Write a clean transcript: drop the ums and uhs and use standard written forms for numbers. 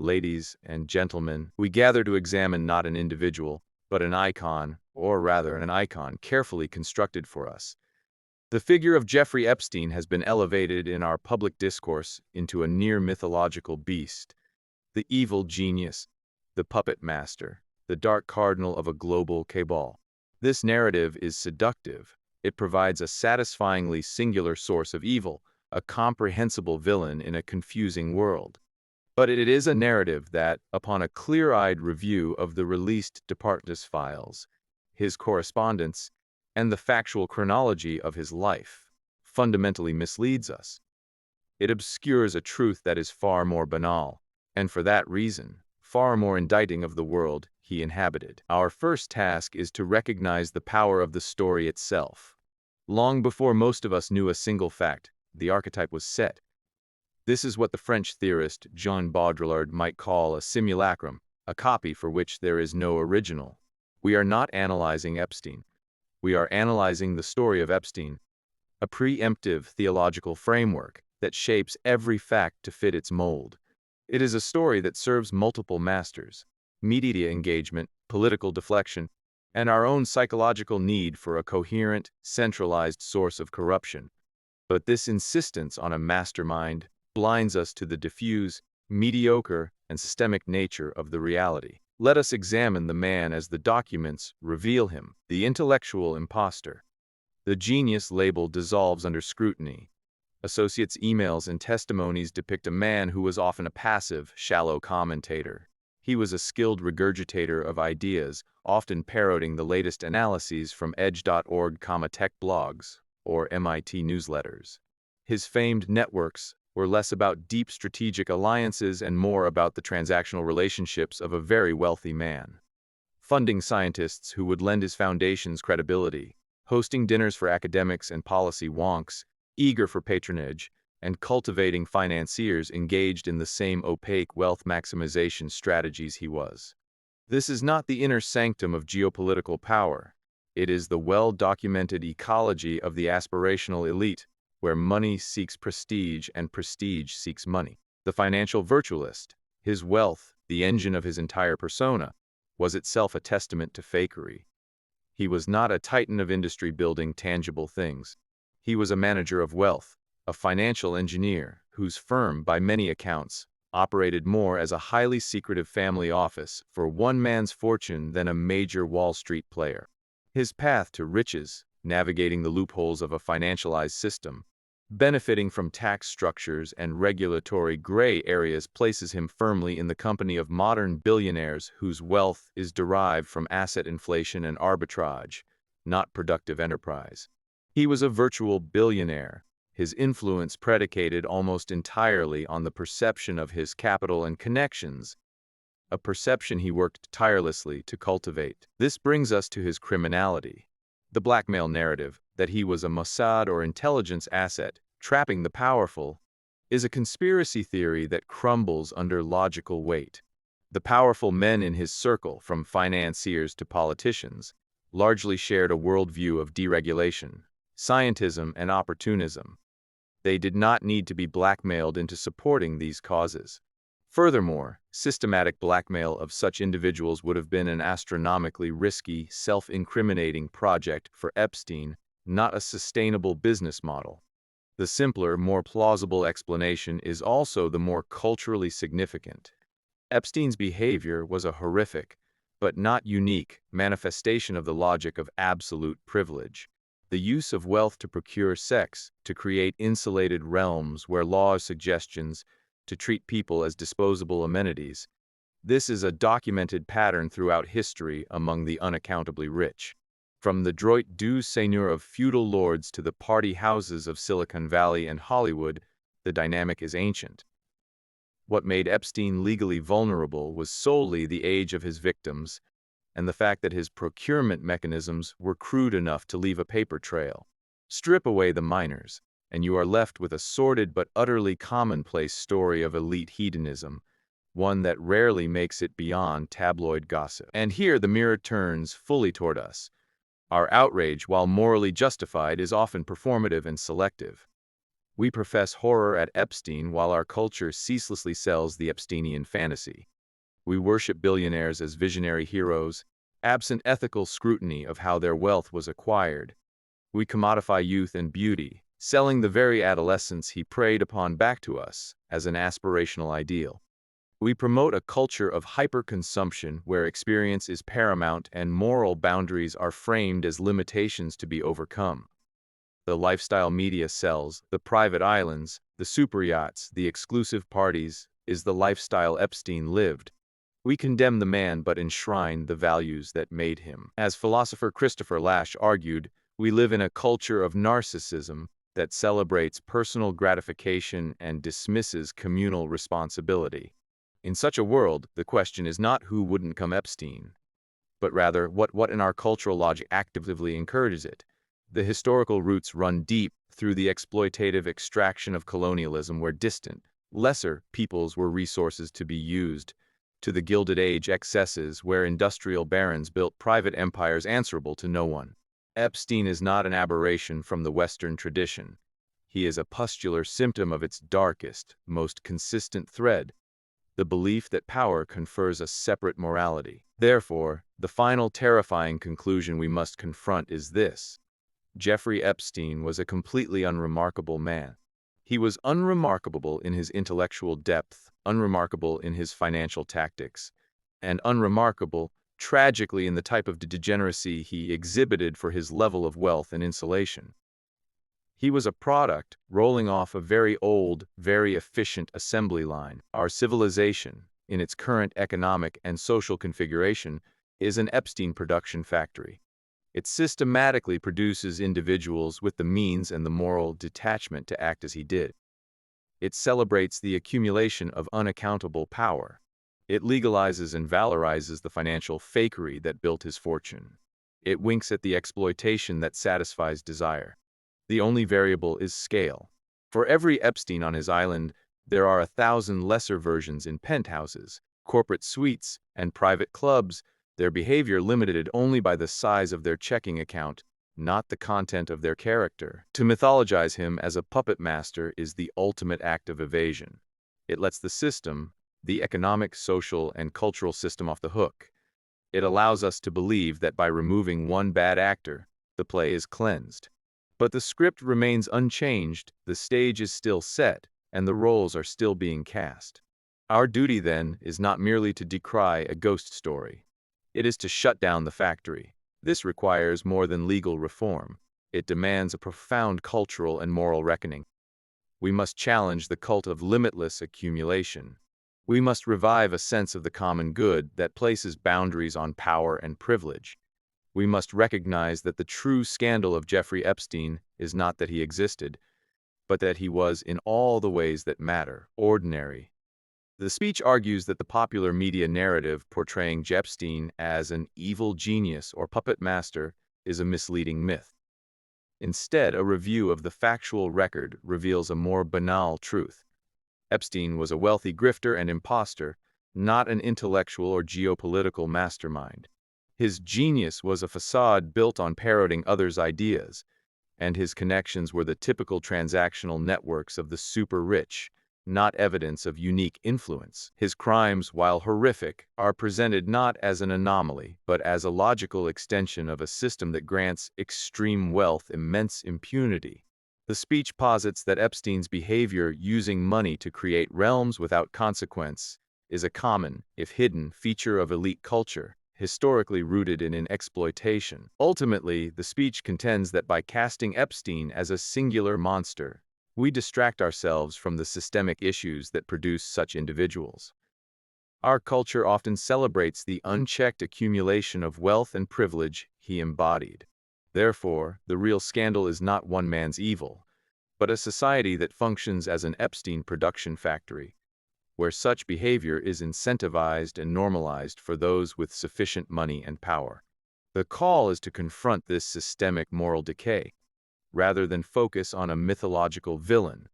Ladies and gentlemen, we gather to examine not an individual, but an icon, or rather an icon carefully constructed for us. The figure of Jeffrey Epstein has been elevated in our public discourse into a near mythological beast, the evil genius, the puppet master, the dark cardinal of a global cabal. This narrative is seductive. It provides a satisfyingly singular source of evil, a comprehensible villain in a confusing world. But it is a narrative that, upon a clear-eyed review of the released Department's files, his correspondence, and the factual chronology of his life, fundamentally misleads us. It obscures a truth that is far more banal, and for that reason, far more indicting of the world he inhabited. Our first task is to recognize the power of the story itself. Long before most of us knew a single fact, the archetype was set. This is what the French theorist Jean Baudrillard might call a simulacrum, a copy for which there is no original. We are not analyzing Epstein. We are analyzing the story of Epstein, a preemptive theological framework that shapes every fact to fit its mold. It is a story that serves multiple masters: media engagement, political deflection, and our own psychological need for a coherent, centralized source of corruption. But this insistence on a mastermind blinds us to the diffuse, mediocre, and systemic nature of the reality. Let us examine the man as the documents reveal him, the intellectual imposter. The genius label dissolves under scrutiny. Associates' emails and testimonies depict a man who was often a passive, shallow commentator. He was a skilled regurgitator of ideas, often parroting the latest analyses from edge.org, tech blogs, or MIT newsletters. His famed networks were less about deep strategic alliances and more about the transactional relationships of a very wealthy man. Funding scientists who would lend his foundations credibility, hosting dinners for academics and policy wonks, eager for patronage, and cultivating financiers engaged in the same opaque wealth maximization strategies he was. This is not the inner sanctum of geopolitical power. It is the well-documented ecology of the aspirational elite, where money seeks prestige and prestige seeks money. The financial virtualist, his wealth, the engine of his entire persona, was itself a testament to fakery. He was not a titan of industry building tangible things. He was a manager of wealth, a financial engineer whose firm, by many accounts, operated more as a highly secretive family office for one man's fortune than a major Wall Street player. His path to riches, navigating the loopholes of a financialized system, benefiting from tax structures and regulatory gray areas, places him firmly in the company of modern billionaires whose wealth is derived from asset inflation and arbitrage, not productive enterprise. He was a virtual billionaire, his influence predicated almost entirely on the perception of his capital and connections, a perception he worked tirelessly to cultivate. This brings us to his criminality. The blackmail narrative, that he was a Mossad or intelligence asset, trapping the powerful, is a conspiracy theory that crumbles under logical weight. The powerful men in his circle, from financiers to politicians, largely shared a worldview of deregulation, scientism, and opportunism. They did not need to be blackmailed into supporting these causes. Furthermore, systematic blackmail of such individuals would have been an astronomically risky, self-incriminating project for Epstein, not a sustainable business model. The simpler, more plausible explanation is also the more culturally significant. Epstein's behavior was a horrific, but not unique, manifestation of the logic of absolute privilege. The use of wealth to procure sex, to create insulated realms where law is suggestions, to treat people as disposable amenities. This is a documented pattern throughout history among the unaccountably rich. From the droit du seigneur of feudal lords to the party houses of Silicon Valley and Hollywood, the dynamic is ancient. What made Epstein legally vulnerable was solely the age of his victims and the fact that his procurement mechanisms were crude enough to leave a paper trail. Strip away the minors, and you are left with a sordid but utterly commonplace story of elite hedonism, one that rarely makes it beyond tabloid gossip. And here the mirror turns fully toward us. Our outrage, while morally justified, is often performative and selective. We profess horror at Epstein while our culture ceaselessly sells the Epsteinian fantasy. We worship billionaires as visionary heroes, absent ethical scrutiny of how their wealth was acquired. We commodify youth and beauty, selling the very adolescence he preyed upon back to us as an aspirational ideal. We promote a culture of hyperconsumption where experience is paramount and moral boundaries are framed as limitations to be overcome. The lifestyle media sells, the private islands, the superyachts, the exclusive parties, is the lifestyle Epstein lived. We condemn the man but enshrine the values that made him. As philosopher Christopher Lasch argued, we live in a culture of narcissism that celebrates personal gratification and dismisses communal responsibility. In such a world, the question is not who wouldn't come Epstein, but rather what in our cultural logic actively encourages it. The historical roots run deep through the exploitative extraction of colonialism where distant, lesser peoples were resources to be used, to the Gilded Age excesses where industrial barons built private empires answerable to no one. Epstein is not an aberration from the Western tradition. He is a pustular symptom of its darkest, most consistent thread, the belief that power confers a separate morality. Therefore, the final terrifying conclusion we must confront is this. Jeffrey Epstein was a completely unremarkable man. He was unremarkable in his intellectual depth, unremarkable in his financial tactics, and unremarkable, tragically, in the type of degeneracy he exhibited for his level of wealth and insulation. He was a product rolling off a very old, very efficient assembly line. Our civilization, in its current economic and social configuration, is an Epstein production factory. It systematically produces individuals with the means and the moral detachment to act as he did. It celebrates the accumulation of unaccountable power. It legalizes and valorizes the financial fakery that built his fortune. It winks at the exploitation that satisfies desire. The only variable is scale. For every Epstein on his island, there are 1,000 lesser versions in penthouses, corporate suites, and private clubs, their behavior limited only by the size of their checking account, not the content of their character. To mythologize him as a puppet master is the ultimate act of evasion. It lets the system, the economic, social, and cultural system, off the hook. It allows us to believe that by removing one bad actor, the play is cleansed. But the script remains unchanged, the stage is still set, and the roles are still being cast. Our duty, then, is not merely to decry a ghost story. It is to shut down the factory. This requires more than legal reform. It demands a profound cultural and moral reckoning. We must challenge the cult of limitless accumulation. We must revive a sense of the common good that places boundaries on power and privilege. We must recognize that the true scandal of Jeffrey Epstein is not that he existed, but that he was, in all the ways that matter, ordinary. The speech argues that the popular media narrative portraying Epstein as an evil genius or puppet master is a misleading myth. Instead, a review of the factual record reveals a more banal truth. Epstein was a wealthy grifter and imposter, not an intellectual or geopolitical mastermind. His genius was a facade built on parroting others' ideas, and his connections were the typical transactional networks of the super-rich, not evidence of unique influence. His crimes, while horrific, are presented not as an anomaly, but as a logical extension of a system that grants extreme wealth immense impunity. The speech posits that Epstein's behavior using money to create realms without consequence is a common, if hidden, feature of elite culture, historically rooted in exploitation. Ultimately, the speech contends that by casting Epstein as a singular monster, we distract ourselves from the systemic issues that produce such individuals. Our culture often celebrates the unchecked accumulation of wealth and privilege he embodied. Therefore, the real scandal is not one man's evil, but a society that functions as an Epstein production factory, where such behavior is incentivized and normalized for those with sufficient money and power. The call is to confront this systemic moral decay, rather than focus on a mythological villain.